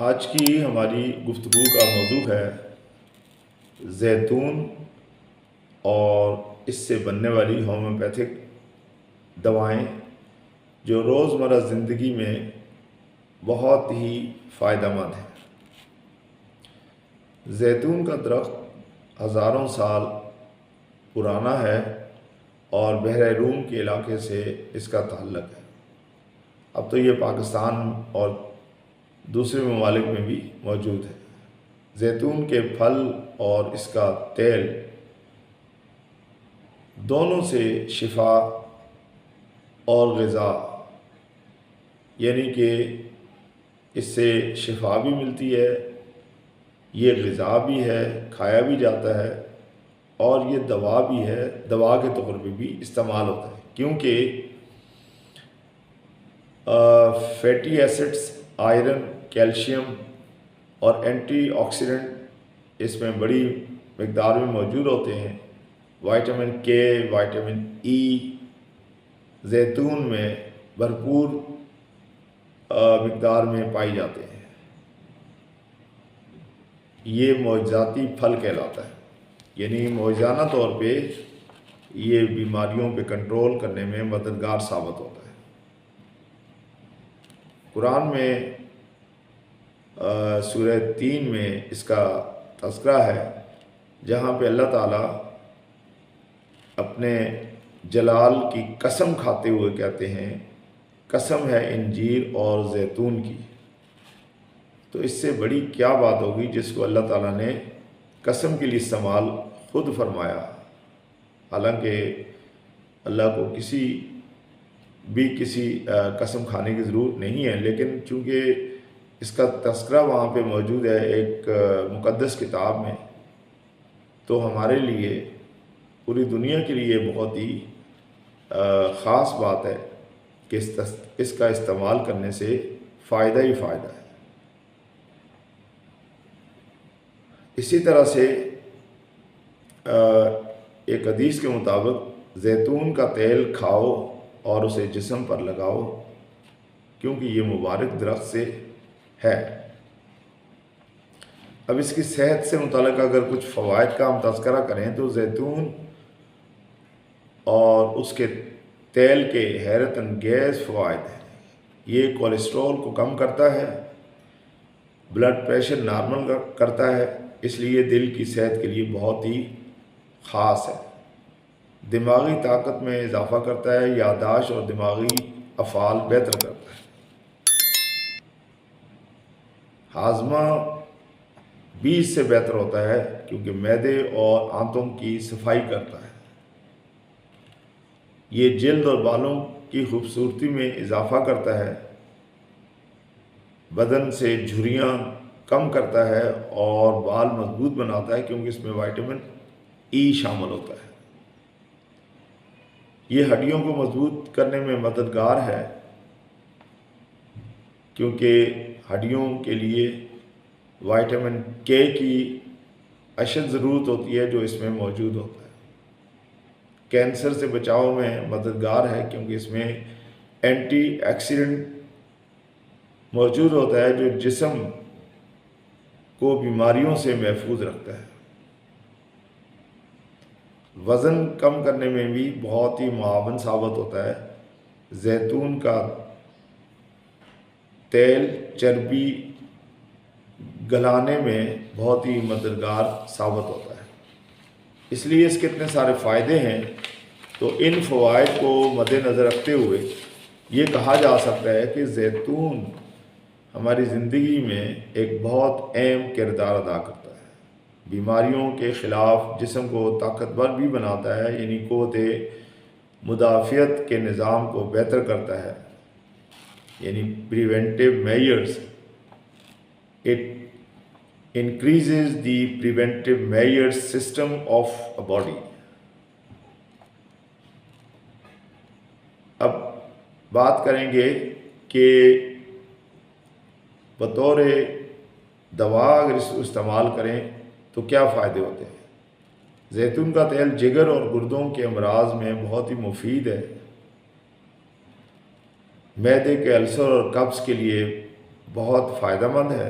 آج کی ہماری گفتگو کا موضوع ہے زیتون اور اس سے بننے والی ہومیوپیتھک دوائیں جو روزمرہ زندگی میں بہت ہی فائدہ مند ہیں۔ زیتون کا درخت ہزاروں سال پرانا ہے اور بحیرہ روم کے علاقے سے اس کا تعلق ہے۔ اب تو یہ پاکستان اور دوسرے ممالک میں بھی موجود ہے۔ زیتون کے پھل اور اس کا تیل دونوں سے شفا اور غذا، یعنی کہ اس سے شفا بھی ملتی ہے، یہ غذا بھی ہے، کھایا بھی جاتا ہے، اور یہ دوا بھی ہے، دوا کے طور پہ بھی استعمال ہوتا ہے، کیونکہ فیٹی ایسڈز، آئرن، کیلشیم اور اینٹی آکسیڈنٹ اس میں بڑی مقدار میں موجود ہوتے ہیں۔ وائٹامن کے، وائٹامن ای زیتون میں بھرپور مقدار میں پائی جاتے ہیں۔ یہ معجزاتی پھل کہلاتا ہے، یعنی معجزانہ طور پہ یہ بیماریوں پہ کنٹرول کرنے میں مددگار ثابت ہوتا ہے۔ قرآن میں سورہ 3 میں اس کا تذکرہ ہے، جہاں پہ اللہ تعالیٰ اپنے جلال کی قسم کھاتے ہوئے کہتے ہیں، قسم ہے انجیر اور زیتون کی۔ تو اس سے بڑی کیا بات ہوگی جس کو اللہ تعالیٰ نے قسم کے لیے استعمال خود فرمایا، حالانکہ اللہ کو کسی قسم کھانے کی ضرورت نہیں ہے، لیکن چونکہ اس کا تذکرہ وہاں پہ موجود ہے ایک مقدس کتاب میں، تو ہمارے لیے، پوری دنیا کے لیے بہت ہی خاص بات ہے کہ اس کا استعمال کرنے سے فائدہ ہی فائدہ ہے۔ اسی طرح سے ایک حدیث کے مطابق زیتون کا تیل کھاؤ اور اسے جسم پر لگاؤ، کیونکہ یہ مبارک درخت سے ہے۔ اب اس کی صحت سے متعلق اگر کچھ فوائد کا ہم تذکرہ کریں تو زیتون اور اس کے تیل کے حیرت انگیز فوائد ہیں۔ یہ کولیسٹرول کو کم کرتا ہے، بلڈ پریشر نارمل کرتا ہے، اس لیے دل کی صحت کے لیے بہت ہی خاص ہے۔ دماغی طاقت میں اضافہ کرتا ہے، یادداشت اور دماغی افعال بہتر کرتا ہے۔ ہاضمہ بھی اس سے بہتر ہوتا ہے کیونکہ معدے اور آنتوں کی صفائی کرتا ہے۔ یہ جلد اور بالوں کی خوبصورتی میں اضافہ کرتا ہے، بدن سے جھریاں کم کرتا ہے اور بال مضبوط بناتا ہے، کیونکہ اس میں وائٹامن ای شامل ہوتا ہے۔ یہ ہڈیوں کو مضبوط کرنے میں مددگار ہے، کیونکہ ہڈیوں کے لیے وائٹامن کے کی اشد ضرورت ہوتی ہے جو اس میں موجود ہوتا ہے۔ کینسر سے بچاؤ میں مددگار ہے، کیونکہ اس میں اینٹی آکسیڈنٹ موجود ہوتا ہے جو جسم کو بیماریوں سے محفوظ رکھتا ہے۔ وزن کم کرنے میں بھی بہت ہی معاون ثابت ہوتا ہے۔ زیتون کا تیل چربی گلانے میں بہت ہی مددگار ثابت ہوتا ہے، اس لیے اس کے اتنے سارے فائدے ہیں۔ تو ان فوائد کو مد نظر رکھتے ہوئے یہ کہا جا سکتا ہے کہ زیتون ہماری زندگی میں ایک بہت اہم کردار ادا کرتا ہے۔ بیماریوں کے خلاف جسم کو طاقتور بھی بناتا ہے، یعنی قوت مدافعت کے نظام کو بہتر کرتا ہے، یعنی preventive measures. It increases the preventive measures system of a body. اب بات کریں گے کہ بطور دوا اگر اس کو استعمال کریں تو کیا فائدے ہوتے ہیں۔ زیتون کا تیل جگر اور گردوں کے امراض میں بہت ہی مفید ہے۔ معدے کے السر اور قبض کے لیے بہت فائدہ مند ہے۔